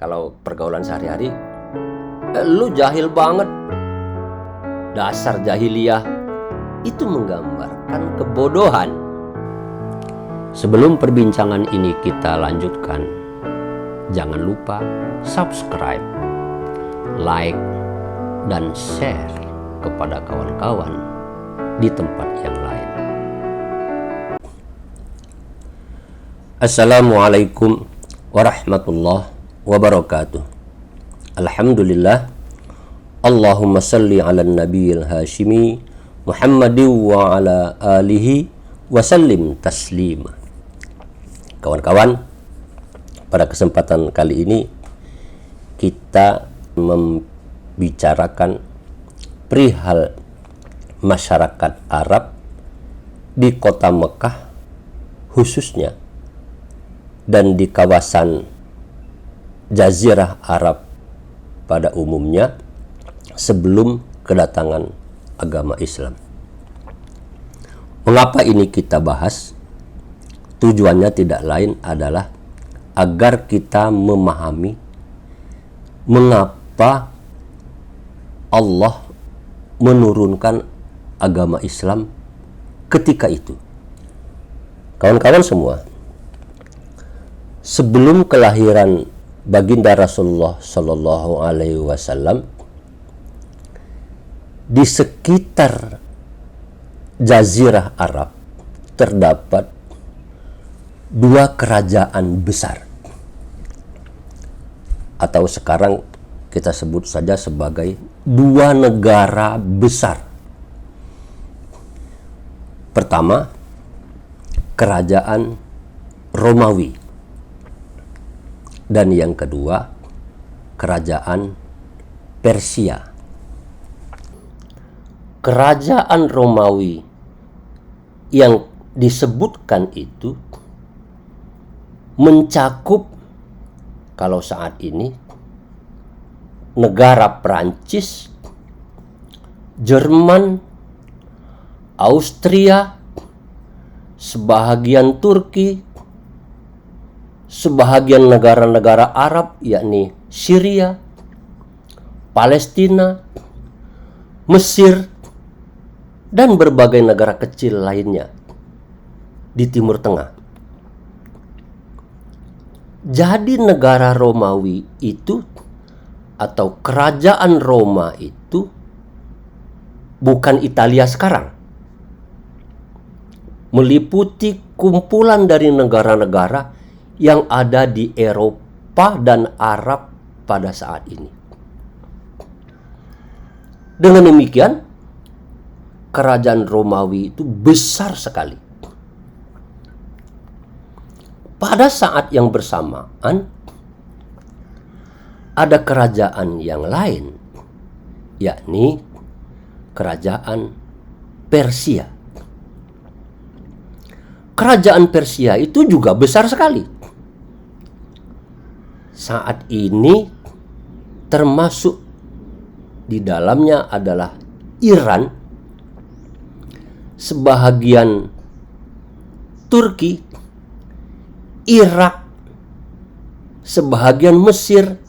kalau pergaulan sehari-hari, lu jahil banget, dasar jahiliyah, itu menggambarkan kebodohan. Sebelum perbincangan ini kita lanjutkan, jangan lupa subscribe, like, dan share kepada kawan-kawan di tempat yang lain. Assalamualaikum warahmatullahi wabarakatuh. Alhamdulillah. Allahumma salli ala nabiyil hashimi Muhammadin wa ala alihi wa sallim taslima. Kawan-kawan, pada kesempatan kali ini kita membicarakan perihal masyarakat Arab di kota Mekah khususnya dan di kawasan Jazirah Arab pada umumnya sebelum kedatangan agama Islam. Mengapa ini kita bahas? Tujuannya tidak lain adalah agar kita memahami mengapa Allah menurunkan agama Islam ketika itu. Kawan-kawan semua, sebelum kelahiran baginda Rasulullah Shallallahu Alaihi Wasallam, di sekitar Jazirah Arab terdapat dua kerajaan besar, atau sekarang kita sebut saja sebagai dua negara besar. Pertama, kerajaan Romawi, dan yang kedua, kerajaan Persia. Kerajaan Romawi yang disebutkan itu mencakup, kalau saat ini, negara Prancis, Jerman, Austria, sebahagian Turki, sebahagian negara-negara Arab yakni Syria, Palestina, Mesir, dan berbagai negara kecil lainnya di Timur Tengah. Jadi negara Romawi itu, atau kerajaan Roma itu, bukan Italia sekarang. Meliputi kumpulan dari negara-negara yang ada di Eropa dan Arab pada saat ini. Dengan demikian, kerajaan Romawi itu besar sekali. Pada saat yang bersamaan, ada kerajaan yang lain, yakni kerajaan Persia. Kerajaan Persia itu juga besar sekali. Saat ini termasuk di dalamnya adalah Iran, sebahagian Turki, Irak, sebahagian Mesir,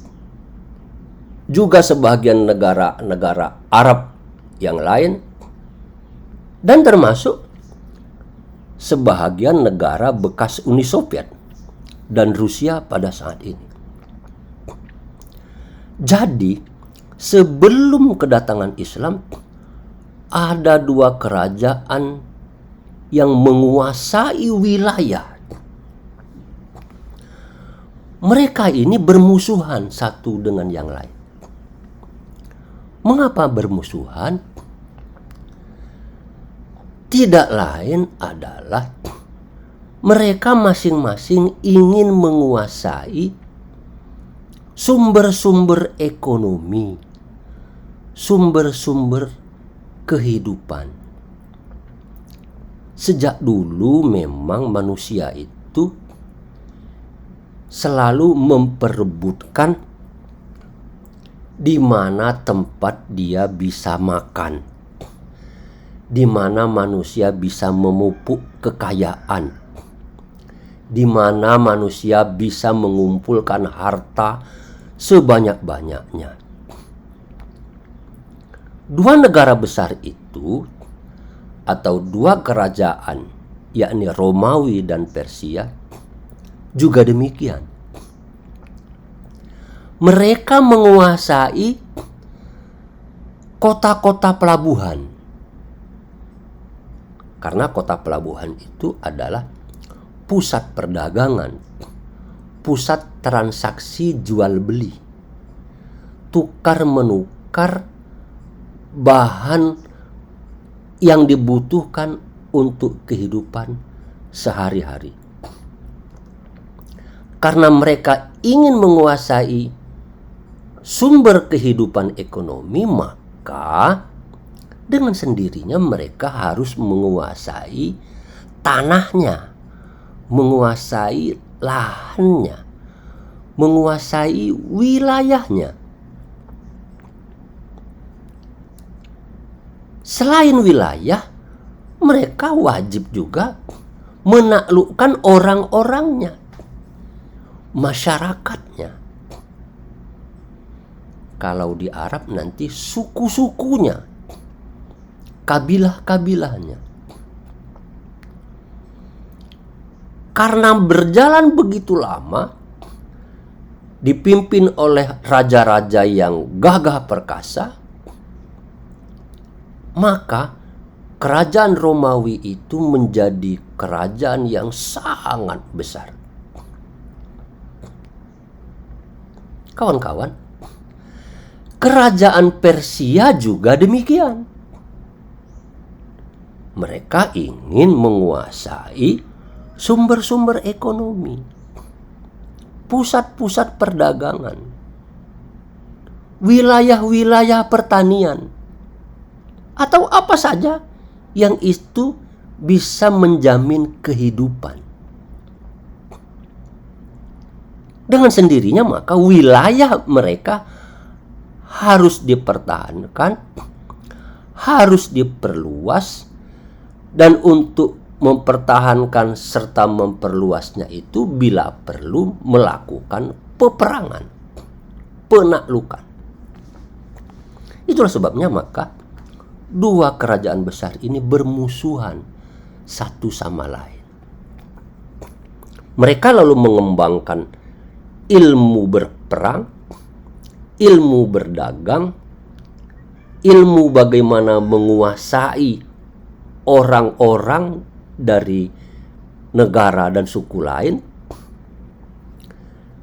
juga sebahagian negara-negara Arab yang lain, dan termasuk sebahagian negara bekas Uni Soviet dan Rusia pada saat ini. Jadi, sebelum kedatangan Islam, ada dua kerajaan yang menguasai wilayah. Mereka ini bermusuhan satu dengan yang lain. Mengapa bermusuhan? Tidak lain adalah mereka masing-masing ingin menguasai sumber-sumber ekonomi, sumber-sumber kehidupan. Sejak dulu memang manusia itu selalu memperebutkan di mana tempat dia bisa makan, di mana manusia bisa memupuk kekayaan, di mana manusia bisa mengumpulkan harta sebanyak-banyaknya. Dua negara besar itu, atau dua kerajaan, yakni Romawi dan Persia, juga demikian. Mereka menguasai kota-kota pelabuhan. Karena kota pelabuhan itu adalah pusat perdagangan, pusat transaksi jual beli, tukar menukar bahan yang dibutuhkan untuk kehidupan sehari-hari. Karena mereka ingin menguasai sumber kehidupan ekonomi, maka dengan sendirinya mereka harus menguasai tanahnya, menguasai lahannya, menguasai wilayahnya. Selain wilayah, mereka wajib juga menaklukkan orang-orangnya, masyarakatnya. Kalau di Arab nanti suku-sukunya, kabilah-kabilahnya. Karena berjalan begitu lama, dipimpin oleh raja-raja yang gagah perkasa, maka kerajaan Romawi itu menjadi kerajaan yang sangat besar. Kawan-kawan, kerajaan Persia juga demikian. Mereka ingin menguasai sumber-sumber ekonomi, pusat-pusat perdagangan, wilayah-wilayah pertanian, atau apa saja yang itu bisa menjamin kehidupan. Dengan sendirinya maka wilayah mereka harus dipertahankan, harus diperluas, dan untuk mempertahankan serta memperluasnya itu bila perlu melakukan peperangan, penaklukan. Itulah sebabnya maka dua kerajaan besar ini bermusuhan satu sama lain. Mereka lalu mengembangkan ilmu berperang, ilmu berdagang, ilmu bagaimana menguasai orang-orang dari negara dan suku lain,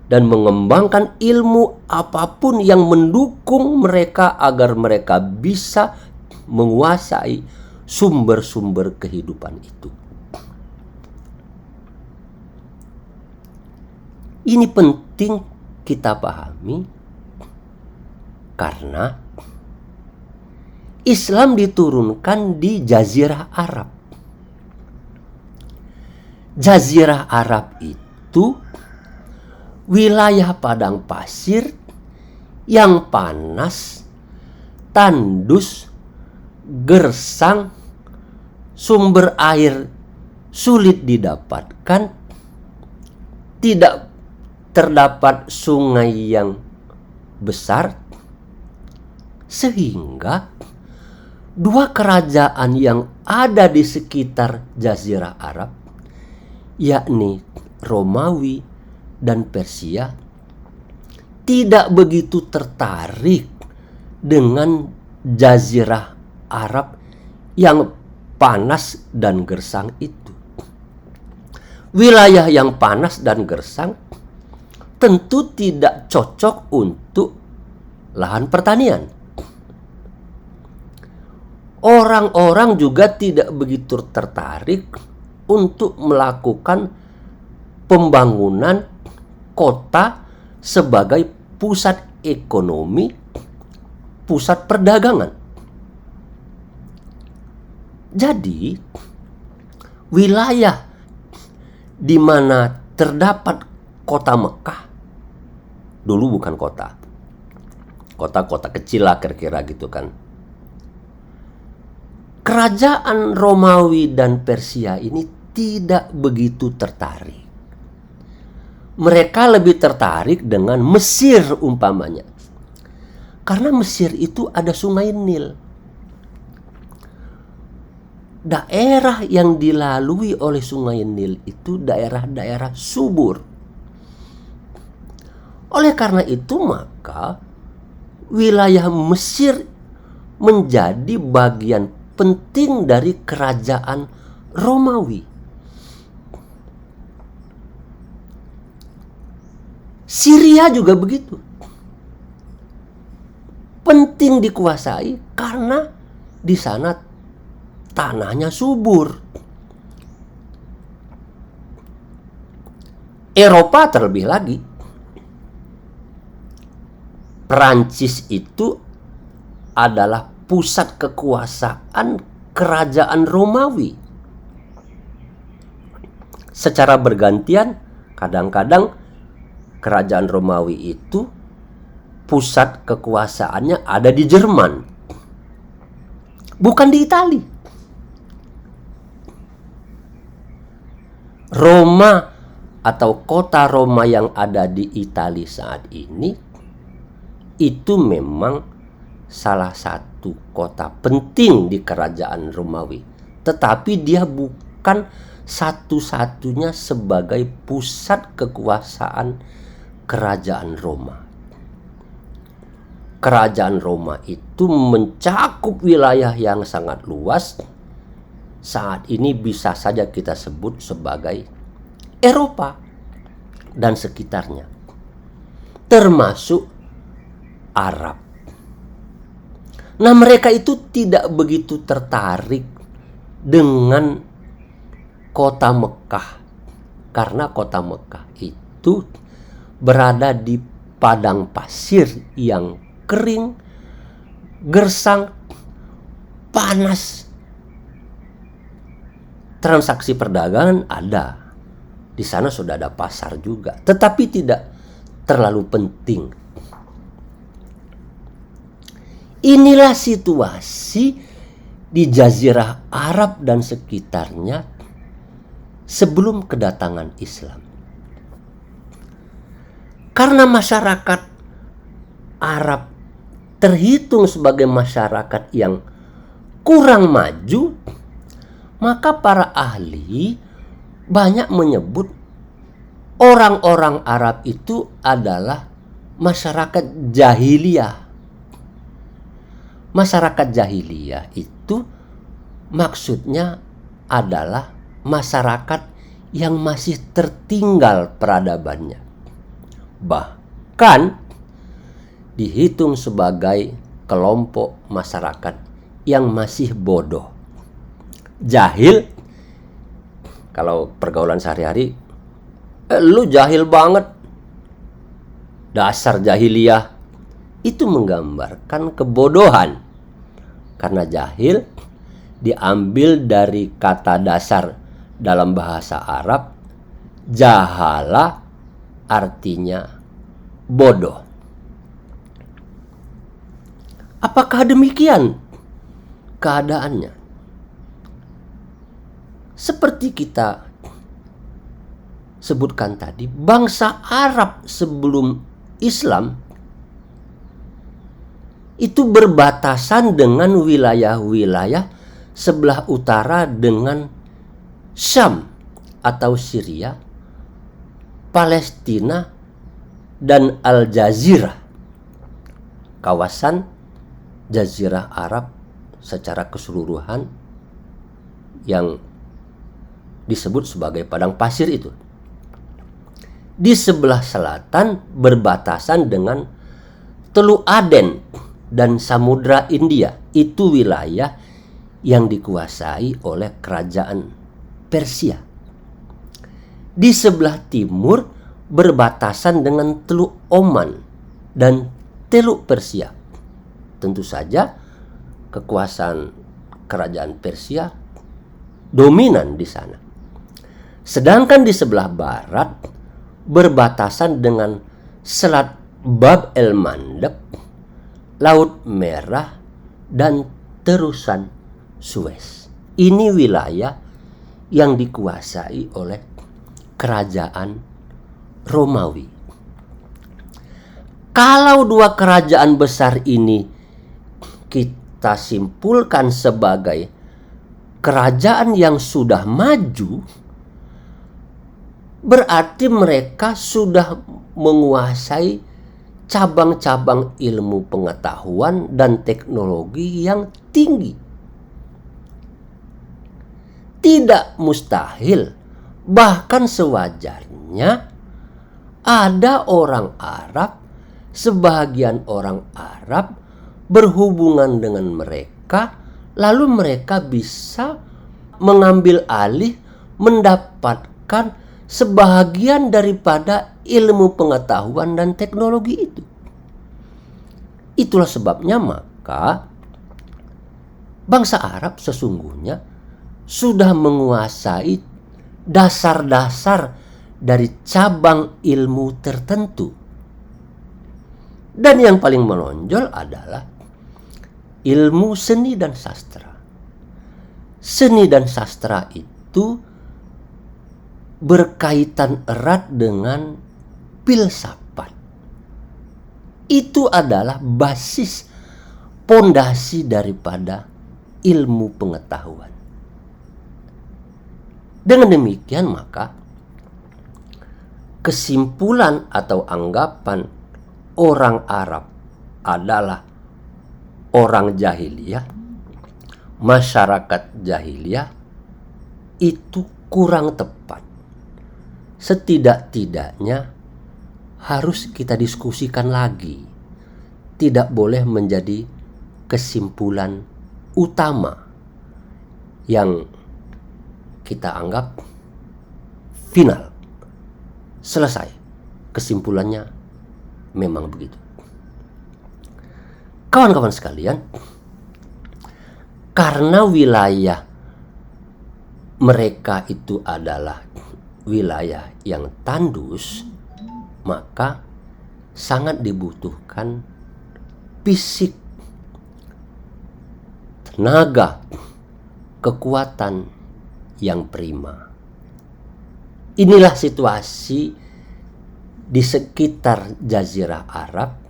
dan mengembangkan ilmu apapun yang mendukung mereka agar mereka bisa menguasai sumber-sumber kehidupan itu. Ini penting kita pahami karena Islam diturunkan di Jazirah Arab. Jazirah Arab itu wilayah padang pasir yang panas, tandus, gersang, sumber air sulit didapatkan, tidak terdapat sungai yang besar, sehingga dua kerajaan yang ada di sekitar Jazirah Arab, yakni Romawi dan Persia, tidak begitu tertarik dengan Jazirah Arab yang panas dan gersang itu. Wilayah yang panas dan gersang tentu tidak cocok untuk lahan pertanian. Orang-orang juga tidak begitu tertarik untuk melakukan pembangunan kota sebagai pusat ekonomi, pusat perdagangan. Jadi, wilayah di mana terdapat kota Mekah, dulu bukan kota, kota-kota kecil lah kira-kira gitu kan. Kerajaan Romawi dan Persia ini tidak begitu tertarik. mereka lebih tertarik dengan Mesir umpamanya. Karena Mesir itu ada sungai Nil. Daerah yang dilalui oleh sungai Nil itu daerah-daerah subur. Oleh karena itu maka wilayah Mesir menjadi bagian penting dari kerajaan Romawi. Syria juga begitu. Penting dikuasai karena di sana tanahnya subur. Eropa terlebih lagi. Perancis itu adalah pusat kekuasaan kerajaan Romawi. Secara bergantian, kadang-kadang kerajaan Romawi itu pusat kekuasaannya ada di Jerman, bukan di Italia. Roma atau kota Roma yang ada di Italia saat ini itu memang salah satu kota penting di kerajaan Romawi, tetapi dia bukan satu-satunya sebagai pusat kekuasaan kerajaan Roma. Kerajaan Roma itu mencakup wilayah yang sangat luas. Saat ini bisa saja kita sebut sebagai Eropa dan sekitarnya, termasuk Arab. Nah, mereka itu tidak begitu tertarik dengan kota Mekah, karena kota Mekah itu berada di padang pasir yang kering, gersang, panas. Transaksi perdagangan ada. Di sana sudah ada pasar juga, tetapi tidak terlalu penting. Inilah situasi di Jazirah Arab dan sekitarnya sebelum kedatangan Islam. Karena masyarakat Arab terhitung sebagai masyarakat yang kurang maju, maka para ahli banyak menyebut orang-orang Arab itu adalah masyarakat jahiliyah. Masyarakat jahiliyah itu maksudnya adalah masyarakat yang masih tertinggal peradabannya. Bahkan dihitung sebagai kelompok masyarakat yang masih bodoh. Jahil, kalau pergaulan sehari-hari, lu jahil banget. Dasar jahiliyah. Itu menggambarkan kebodohan. Karena jahil diambil dari kata dasar dalam bahasa Arab, jahala, artinya bodoh. Apakah demikian keadaannya? Seperti kita sebutkan tadi, bangsa Arab sebelum Islam itu berbatasan dengan wilayah-wilayah sebelah utara dengan Syam atau Syria, Palestina, dan Al-Jazirah. Kawasan Jazirah Arab secara keseluruhan yang disebut sebagai padang pasir itu. Di sebelah selatan berbatasan dengan Teluk Aden dan Samudra India. Itu wilayah yang dikuasai oleh kerajaan Persia. Di sebelah timur berbatasan dengan Teluk Oman dan Teluk Persia. Tentu saja kekuasaan kerajaan Persia dominan di sana. Sedangkan di sebelah barat berbatasan dengan Selat Bab el-Mandeb, Laut Merah, dan terusan Suez. Ini wilayah yang dikuasai oleh kerajaan Romawi. Kalau dua kerajaan besar ini kita simpulkan sebagai kerajaan yang sudah maju, berarti mereka sudah menguasai cabang-cabang ilmu pengetahuan dan teknologi yang tinggi. Tidak mustahil, bahkan sewajarnya ada orang Arab, sebagian orang Arab berhubungan dengan mereka, lalu mereka bisa mengambil alih, mendapatkan sebahagian daripada ilmu pengetahuan dan teknologi itu. Itulah sebabnya maka bangsa Arab sesungguhnya sudah menguasai dasar-dasar dari cabang ilmu tertentu. Dan yang paling menonjol adalah ilmu seni dan sastra. Seni dan sastra itu berkaitan erat dengan filsafat. Itu adalah basis pondasi daripada ilmu pengetahuan. Dengan demikian maka kesimpulan atau anggapan orang Arab adalah orang jahiliyah, masyarakat jahiliyah, itu kurang tepat. Setidak-tidaknya harus kita diskusikan lagi. Tidak boleh menjadi kesimpulan utama yang kita anggap final, selesai. Kesimpulannya memang begitu. Kawan-kawan sekalian, karena wilayah mereka itu adalah wilayah yang tandus, maka sangat dibutuhkan fisik, tenaga, kekuatan yang prima. Inilah situasi di sekitar Jazirah Arab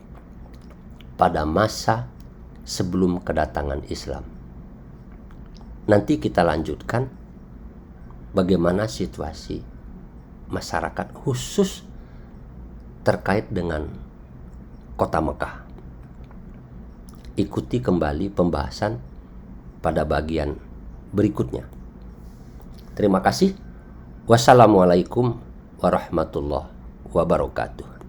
pada masa sebelum kedatangan Islam. Nanti kita lanjutkan bagaimana situasi masyarakat khusus terkait dengan kota Mekah. Ikuti kembali pembahasan pada bagian berikutnya. Terima kasih. Wassalamualaikum warahmatullahi wabarakatuh.